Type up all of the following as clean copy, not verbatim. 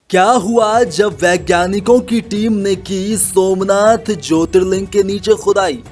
क्या हुआ जब वैज्ञानिकों की टीम ने की सोमनाथ ज्योतिर्लिंग के नीचे खुदाई?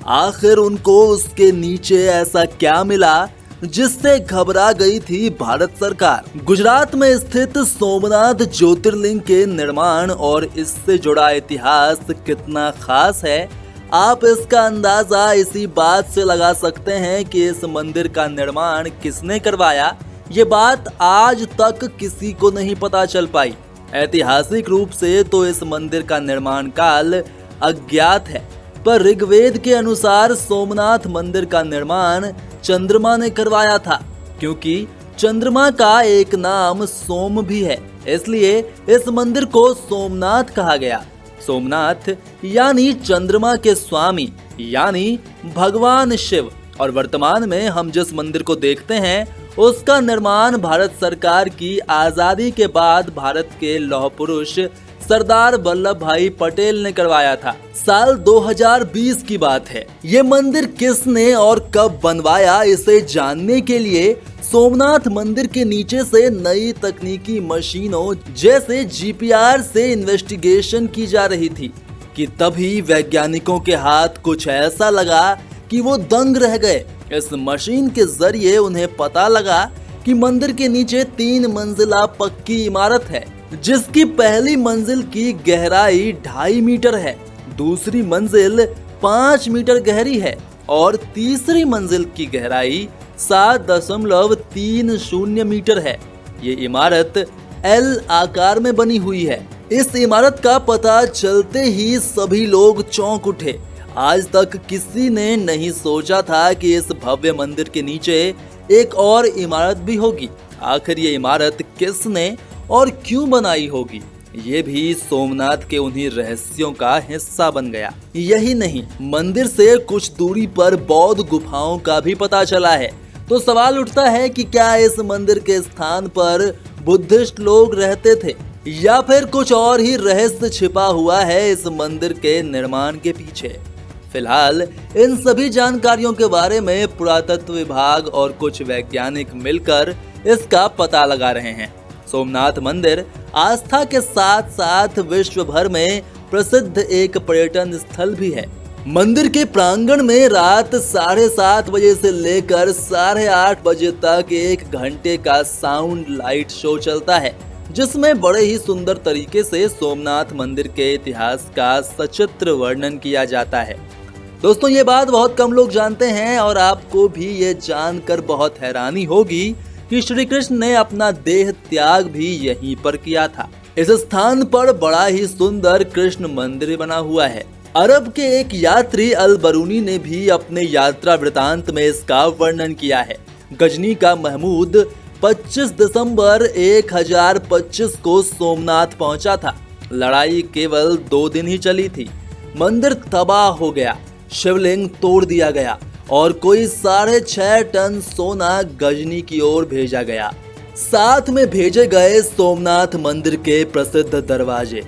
आखिर उनको उसके नीचे ऐसा क्या मिला जिससे घबरा गई थी भारत सरकार? गुजरात में स्थित सोमनाथ ज्योतिर्लिंग के निर्माण और इससे जुड़ा इतिहास कितना खास है, आप इसका अंदाजा इसी बात से लगा सकते हैं कि इस मंदिर का निर्माण किसने करवाया। ये बात आज तक किसी को नहीं पता चल पाई। ऐतिहासिक रूप से तो इस मंदिर का निर्माण काल अज्ञात है, पर ऋग्वेद के अनुसार सोमनाथ मंदिर का निर्माण चंद्रमा ने करवाया था, क्योंकि चंद्रमा का एक नाम सोम भी है, इसलिए इस मंदिर को सोमनाथ कहा गया। सोमनाथ यानी चंद्रमा के स्वामी यानी भगवान शिव। और वर्तमान में हम जिस मंदिर को देखते हैं उसका निर्माण भारत सरकार की आजादी के बाद भारत के लौह पुरुष सरदार वल्लभ भाई पटेल ने करवाया था। साल 2020 की बात है। ये मंदिर किसने और कब बनवाया, इसे जानने के लिए सोमनाथ मंदिर के नीचे से नई तकनीकी मशीनों जैसे जीपीआर से इन्वेस्टिगेशन की जा रही थी कि तभी वैज्ञानिकों के हाथ कुछ ऐसा लगा कि वो दंग रह गए। इस मशीन के जरिए उन्हें पता लगा कि मंदिर के नीचे 3 मंजिला पक्की इमारत है, जिसकी पहली मंजिल की गहराई 2.5 मीटर है, दूसरी मंजिल 5 मीटर गहरी है और तीसरी मंजिल की गहराई 7.30 मीटर है। ये इमारत एल आकार में बनी हुई है। इस इमारत का पता चलते ही सभी लोग चौंक उठे। आज तक किसी ने नहीं सोचा था कि इस भव्य मंदिर के नीचे एक और इमारत भी होगी। आखिर ये इमारत किसने और क्यों बनाई होगी, ये भी सोमनाथ के उन्हीं रहस्यों का हिस्सा बन गया। यही नहीं, मंदिर से कुछ दूरी पर बौद्ध गुफाओं का भी पता चला है। तो सवाल उठता है कि क्या इस मंदिर के स्थान पर बुद्धिस्ट लोग रहते थे या फिर कुछ और ही रहस्य छिपा हुआ है इस मंदिर के निर्माण के पीछे। फिलहाल इन सभी जानकारियों के बारे में पुरातत्व विभाग और कुछ वैज्ञानिक मिलकर इसका पता लगा रहे हैं। सोमनाथ मंदिर आस्था के साथ साथ विश्व भर में प्रसिद्ध एक पर्यटन स्थल भी है। मंदिर के प्रांगण में रात 7:30 बजे से लेकर 8:30 बजे तक 1 घंटे का साउंड लाइट शो चलता है, जिसमें बड़े ही सुंदर तरीके से सोमनाथ मंदिर के इतिहास का सचित्र वर्णन किया जाता है। दोस्तों, ये बात बहुत कम लोग जानते हैं और आपको भी ये जानकर बहुत हैरानी होगी कि श्री कृष्ण ने अपना देह त्याग भी यहीं पर किया था। इस स्थान पर बड़ा ही सुंदर कृष्ण मंदिर बना हुआ है। अरब के एक यात्री अल बरूनी ने भी अपने यात्रा वृतांत में इसका वर्णन किया है। गजनी का महमूद 25 दिसंबर 1025 को सोमनाथ पहुंचा था। लड़ाई केवल 2 दिन ही चली थी। मंदिर तबाह हो गया, शिवलिंग तोड़ दिया गया और कोई 6.5 टन सोना गजनी की ओर भेजा गया। साथ में भेजे गए सोमनाथ मंदिर के प्रसिद्ध दरवाजे।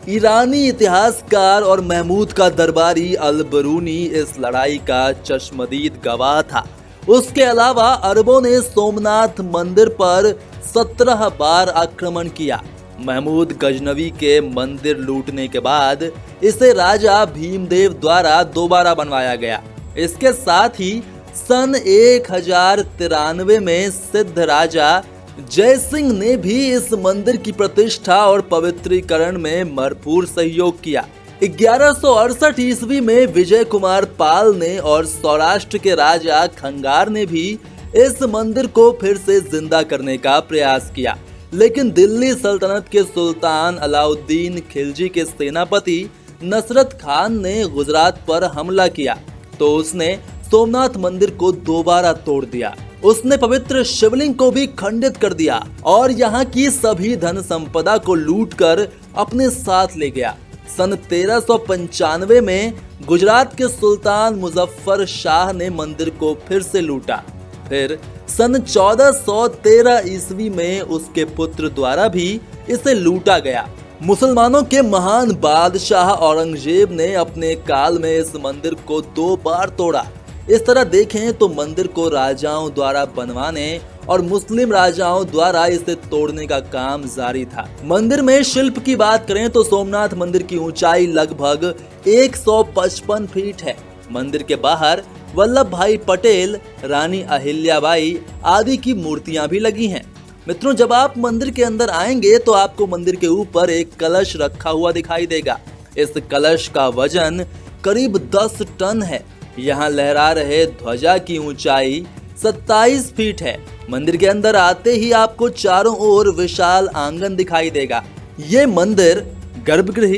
ईरानी इतिहासकार और महमूद का दरबारी अल बरूनी इस लड़ाई का चश्मदीद गवाह था। उसके अलावा अरबों ने सोमनाथ मंदिर पर 17 बार आक्रमण किया। महमूद गजनवी के मंदिर लूटने के बाद इसे राजा भीमदेव द्वारा दोबारा बनवाया गया। इसके साथ ही सन 1093 में सिद्ध राजा जय सिंह ने भी इस मंदिर की प्रतिष्ठा और पवित्रीकरण में भरपूर सहयोग किया। 1168 ईस्वी में विजय कुमार पाल ने और सौराष्ट्र के राजा खंगार ने भी इस मंदिर को फिर से जिंदा करने का प्रयास किया, लेकिन दिल्ली सल्तनत के सुल्तान अलाउद्दीन खिलजी के सेनापति नसरत खान ने गुजरात पर हमला किया तो उसने सोमनाथ मंदिर को दोबारा तोड़ दिया। उसने पवित्र शिवलिंग को भी खंडित कर दिया और यहाँ की सभी धन संपदा को लूटकर अपने साथ ले गया। सन 1395 में गुजरात के सुल्तान मुजफ्फर शाह ने मंदिर को फिर से लूटा। फिर सन 1413 ईस्वी में उसके पुत्र द्वारा भी इसे लूटा गया। मुसलमानों के महान बादशाह औरंगजेब ने अपने काल में इस मंदिर को 2 बार तोड़ा। इस तरह देखें तो मंदिर को राजाओं द्वारा बनवाने और मुस्लिम राजाओं द्वारा इसे तोड़ने का काम जारी था। मंदिर में शिल्प की बात करें तो सोमनाथ मंदिर की ऊंचाई लगभग 155 फीट है। मंदिर के बाहर वल्लभ भाई पटेल, रानी अहिल्याबाई आदि की मूर्तियां भी लगी हैं। मित्रों, जब आप मंदिर के अंदर आएंगे तो आपको मंदिर के ऊपर एक कलश रखा हुआ दिखाई देगा। इस कलश का वजन करीब 10 टन है। यहाँ लहरा रहे ध्वजा की ऊंचाई 27 फीट है। मंदिर के अंदर आते ही आपको चारों ओर विशाल आंगन दिखाई देगा। ये मंदिर गर्भगृह,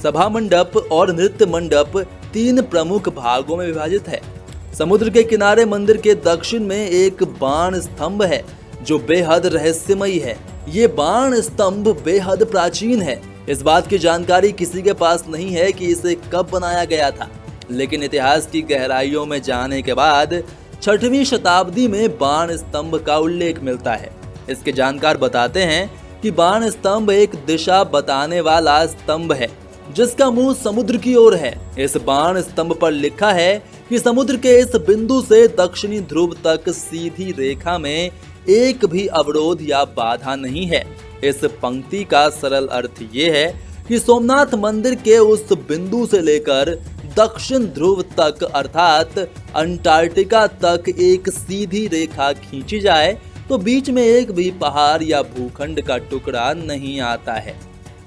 सभा मंडप और नृत्य मंडप 3 प्रमुख भागों में विभाजित है। समुद्र के किनारे मंदिर के दक्षिण में एक बाण स्तंभ है जो बेहद रहस्यमयी है। ये बाण स्तंभ बेहद प्राचीन है। इस बात की जानकारी किसी के पास नहीं है कि इसे कब बनाया गया था, लेकिन इतिहास की गहराइयों में जाने के बाद 6वीं शताब्दी में बाण स्तंभ का उल्लेख मिलता है। इसके जानकार बताते हैं कि बाण स्तंभ एक दिशा बताने वाला स्तंभ है जिसका मुंह समुद्र की ओर है। इस बाण स्तंभ पर लिखा है कि समुद्र के इस बिंदु से दक्षिणी ध्रुव तक सीधी रेखा में एक भी अवरोध या बाधा नहीं है। इस पंक्ति का सरल अर्थ ये है कि सोमनाथ मंदिर के उस बिंदु से लेकर दक्षिण ध्रुव तक अर्थात अंटार्कटिका तक एक सीधी रेखा खींची जाए तो बीच में एक भी पहाड़ या भूखंड का टुकड़ा नहीं आता है।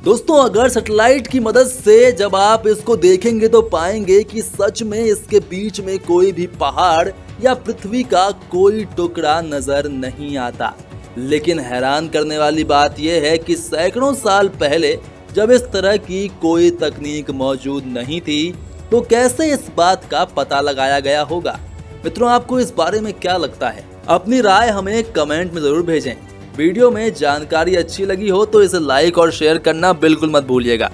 दोस्तों, अगर सैटेलाइट की मदद से जब आप इसको देखेंगे तो पाएंगे कि सच में इसके बीच में कोई भी पहाड़ या पृथ्वी का कोई टुकड़ा नजर नहीं आता। लेकिन हैरान करने वाली बात यह है कि सैकड़ों साल पहले जब इस तरह की कोई तकनीक मौजूद नहीं थी तो कैसे इस बात का पता लगाया गया होगा। मित्रों, आपको इस बारे में क्या लगता है? अपनी राय हमें कमेंट में जरूर भेजें। वीडियो में जानकारी अच्छी लगी हो तो इसे लाइक और शेयर करना बिल्कुल मत भूलिएगा।